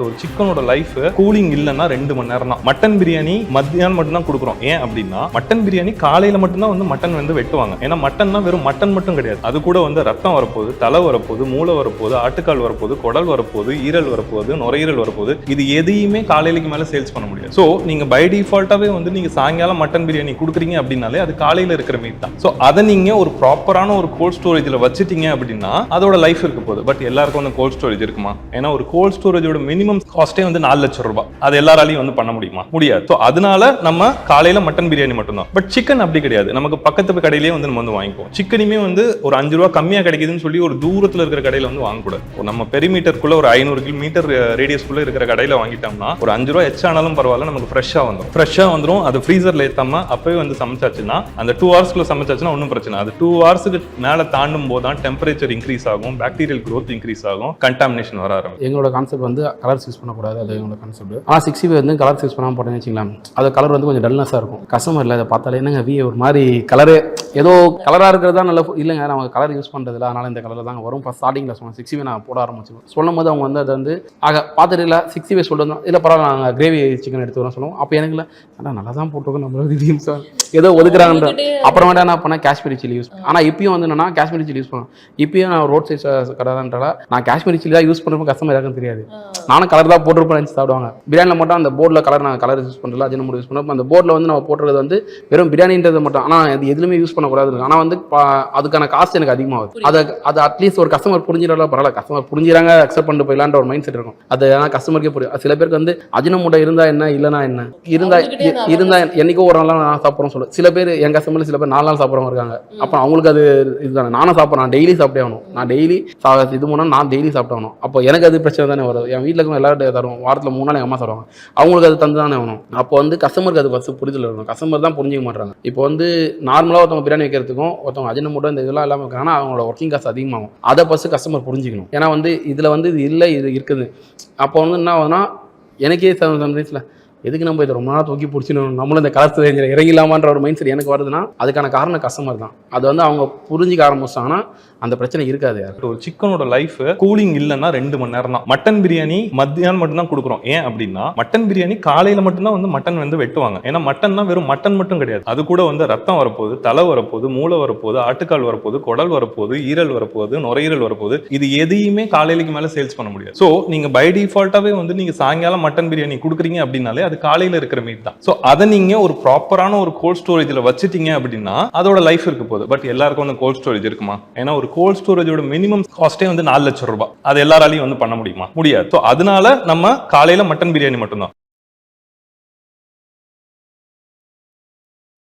ஒரு சிக்கனோட life cooling இல்லைன்னா 2 மணி நேரம் தான். மட்டன் பிரியாணி மத்தியானம் மட்டும் தான் கொடுக்குறோம். ஏன் அப்படின்னா மட்டன் பிரியாணி காலையில மட்டும்தான் வந்து மட்டன் வந்து வெட்டுவாங்க. ஏன்னா மட்டன்னா வெறும் மட்டன் மட்டும் கிடையாது, அது கூட வந்து ரத்தம் வரப்போகுது, தலை வரப்போகுது, மூளை வரப்போகுது, ஆட்டுக்கால் வரப்போகுது, குடல் வரப்போகுது, ஈரல் வரப்போகுது, நுரையீரல் வரப்போகுது. இது எதையுமே காலையிலுக்கு மேல சேல்ஸ் பண்ண முடியாது. ஸோ நீங்க பை டிஃபால்ட்டாவே வந்து நீங்க சாயங்காலம் மட்டன் பிரியாணி கொடுக்குறீங்க அப்படின்னாலே அது காலையில இருக்கிற மீட் தான். ஸோ அதை நீங்க ஒரு ப்ராப்பரான ஒரு கோல்ட் ஸ்டோரேஜ்ல வச்சுட்டீங்க அப்படின்னா அதோட லைஃப் இருக்க போகுது. பட் எல்லாருக்கும் வந்து கோல்ட் ஸ்டோரேஜ் இருக்குமா? ஏன்னா ஒரு கோல்ட் ஸ்டோரேஜோட மினிமம் காஸ்டே வந்து 4 லட்சம் ரூபாய். அது எல்லாராலையும் வந்து பண்ண முடியுமா? முடியாது. ஸோ அதனால நம்ம காலையில மட்டன் பிரியாணி மட்டும்தான். பட் சிக்கன் அப்படி கிடையாது. நமக்கு பக்கத்து கடையிலேயே வந்து நம்ம வந்து வாங்கிப்போம். சிக்கனுமே வந்து ஒரு 5 ரூபா கம்மியா கிடைக்குதுன்னு சொல்லி ஒரு தூரத்துல இருக்கிற கடையில வந்து வாங்கக்கூடாது. நம்ம பெரிமீட்டருக்குள்ள ஒரு 500 கிலோமீட்டர் ரேடியஸ்க்குள்ள இருக்கிற கடையில வாங்கிட்டோம்னா ஒரு 5 ரூபா எச்சானாலும் பரவாயில்ல, நமக்கு ஃப்ரெஷ்ஷா வந்துடும். அது ஃப்ரீசர்ல ஏத்தாம அப்பவே வந்து சமைச்சாச்சுன்னா அந்த 2 ஹவர்ஸ்க்குள்ள சமைச்சாச்சுன்னா ஒன்றும் பிரச்சனை. அது 2 ஹவர்ஸ்க்கு மேல தாண்டும் போது தான் டெம்பரேச்சர் இன்க்ரீஸ் ஆகும், பாக்டீரியல் growth இன்க்ரீஸ் ஆகும், கண்டாமினேஷன் வர ஆரம்பிக்கும். எங்களோட கான்செப்ட் வந்து கலர்ஸ் யூஸ் பண்ணக்கூடாது, அது எங்களோட கான்செப்ட். ஆனால் 65 வந்து கலர்ஸ் யூஸ் பண்ணாமல் போட்டேன்னு வச்சுக்கலாம், அது கலர் வந்து கொஞ்சம் டல்னஸாக இருக்கும். கஸ்டமர் இல்லை அதை பார்த்தாலே என்னங்க ஒரு மாதிரி கலரு ஏதோ கலராக இருக்கிறது தான் நல்ல இல்லைங்க, நம்ம கலர் யூஸ் பண்ணுறதில்ல, அதனால் இந்த கலரில் தாங்க வரும். ஃபஸ்ட் ஸ்டார்டிங்கில் சொன்னேன் 65 நான் போட ஆரம்பிச்சு சொல்லும் போது அவங்க வந்து அதை வந்து பார்த்துட்டு இல்லை 65 சொல்லிட்டு இல்லை பரவாயில்ல நாங்கள் கிரேவி சிக்கன் எடுத்து வரோம் சொல்லுவோம். அப்போ எனக்கு இல்லை நல்லா தான் போட்டிருக்கோம், நம்ம ஏதோ ஒதுக்குறாங்கன்ற அப்புறமேட்டா என்ன பண்ணேன் காஷ்மீரி சில்லி யூஸ். ஆனால் இப்பயும் வந்து என்னன்னா காஷ்மீரி சில்லி யூஸ் பண்ணுவேன். இப்பயும் நான் ரோட் சைட் கடைன்றா நான் காஷ்மீரி சில்லி தான் யூஸ் பண்ணுறப்போ கஸ்டமர் யாருக்கும் தெரியாது, நானும் கலர் தான் போட்டிருப்பேன் நினச்சி சாப்பிடுவாங்க. பிரியாணியில் மட்டும் அந்த போர்டில் நாங்கள் கலர் யூஸ் பண்ணுறதுல அஜினமோட்டோ யூஸ் பண்ணுறோம். அந்த போர்டில் வந்து நம்ம போட்டுறது வந்து வெறும் பிரியாணின்றது மட்டும், ஆனால் அது எதுவுமே யூஸ் பண்ணக்கூடாது. ஆனால் வந்து அதுக்கான காஸ்ட் எனக்கு அதிகமாகுது. அது அட்லீஸ்ட் ஒரு கஸ்டமர் புரிஞ்சிடலாம் பரவாயில்ல, கஸ்டமர் புரிஞ்சுறாங்க அக்செப்ட் பண்ணிட்டு போயிடலான்ற ஒரு மைண்ட் செட் இருக்கும். அது ஆனால் கஸ்டமருக்கே புரியும். சில பேருக்கு வந்து அஜினமோட்டோ இருந்தா என்ன இல்லைனா என்ன, இருந்தா என்னைக்கோ ஒரு நாள் நான் சாப்பிட்றோம் சொல்லுவேன். சில பேர் என் கஸ்டமர்ல சில பேர் 4 நாள் சாப்பிட்றவங்க இருக்காங்க. அப்போ அவங்களுக்கு அது இதுதானே, நானும் சாப்பிட்றேன், நான் டெய்லி சாப்பிட்டே ஆகணும், நான் டெய்லி இது மூணு நான் டெய்லி சாப்பிட்டாகணும். அப்போ எனக்கு அது பிரச்சனை தானே வரும். என் வீட்டில் இருக்கும் எல்லாரும் தருவோம், வாரத்தில் 3 நாள் எங்கள் அம்மா தருவாங்க, அவங்களுக்கு அது தந்து தானே ஆகணும். அப்போ வந்து கஸ்டமருக்கு அது ஃபஸ்ட்டு புரிதல் இருக்கணும். கஸ்டமர் தான் புரிஞ்சிக்க மாட்டாங்க. இப்போ வந்து நார்மலாக ஒருத்தவங்க பிரியாணி வைக்கிறதுக்கும் ஒருத்தவங்க அஜினமோட்டோ இந்த இதெல்லாம் இல்லாமல் இருக்காங்கன்னா அவங்களோட ஒர்க்கிங் காசு அதிகமாகும். அதை ஃபஸ்ட்டு கஸ்டமர் புரிஞ்சிக்கணும். ஏன்னா வந்து இதில் வந்து இது இல்லை இது இருக்குது. அப்போ வந்து என்ன ஆகுதுன்னா எனக்கே சம்டைம்ஸில் எதுக்கு நம்ம இதை ரொம்ப நாள் தூக்கி பிடிச்சிடணும், நம்மளும் இந்த கலர்ஸ் ரேஞ்சில் இறங்கிலாமான்ற ஒரு மைண்ட் செட் எனக்கு வருதுன்னா அதுக்கான காரணம் கஸ்டமர் தான். அது வந்து அவங்க புரிஞ்சிக்க ஆரம்பிச்சாங்கன்னா அந்த பிரச்சனை இருக்காது. ஒரு சிக்கனோட லைஃப் கூலிங் இல்லைன்னா 2 மணி நேரம் தான். மட்டன் பிரியாணி மத்தியானம் மட்டும் தான் கொடுக்குறோம். ஏன் அப்படின்னா மட்டன் பிரியாணி காலையில மட்டும்தான் வந்து மட்டன் வந்து வெட்டுவாங்க. ஏன்னா மட்டன்னா வெறும் மட்டன் மட்டும் கிடையாது, அது கூட வந்து ரத்தம் வரப்போகுது, தலை வரப்போகுது, மூளை வரப்போகுது, ஆட்டுக்கால் வரப்போகுது, குடல் வரப்போகுது, ஈரல் வரப்போகுது, நுரையீரல் வரப்போகுது. இது எதையுமே காலையிலுக்கு மேல சேல்ஸ் பண்ண முடியாது. ஸோ நீங்க பை டிஃபால்ட்டாவே வந்து நீங்க சாயங்காலம் மட்டன் பிரியாணி கொடுக்குறீங்க அப்படின்னாலே அது காலையில இருக்கிற மீட் தான். ஸோ அதை நீங்க ஒரு ப்ராப்பரான ஒரு கோல்ட் ஸ்டோரேஜ்ல வச்சுட்டீங்க அப்படின்னா அதோட லைஃப் இருக்க போகுது. பட் எல்லாருக்கும் வந்து கோல்ட் ஸ்டோரேஜ் இருக்குமா? ஏன்னா ஒரு கோல்ட் ஸ்டோரேஜோட மினிமம் காஸ்டே வந்து 4 லட்சம் ரூபாய். அது எல்லாராலையும் வந்து பண்ண முடியுமா? முடியாது. ஸோ அதனால நம்ம காலையில மட்டன் பிரியாணி மட்டும்தான்.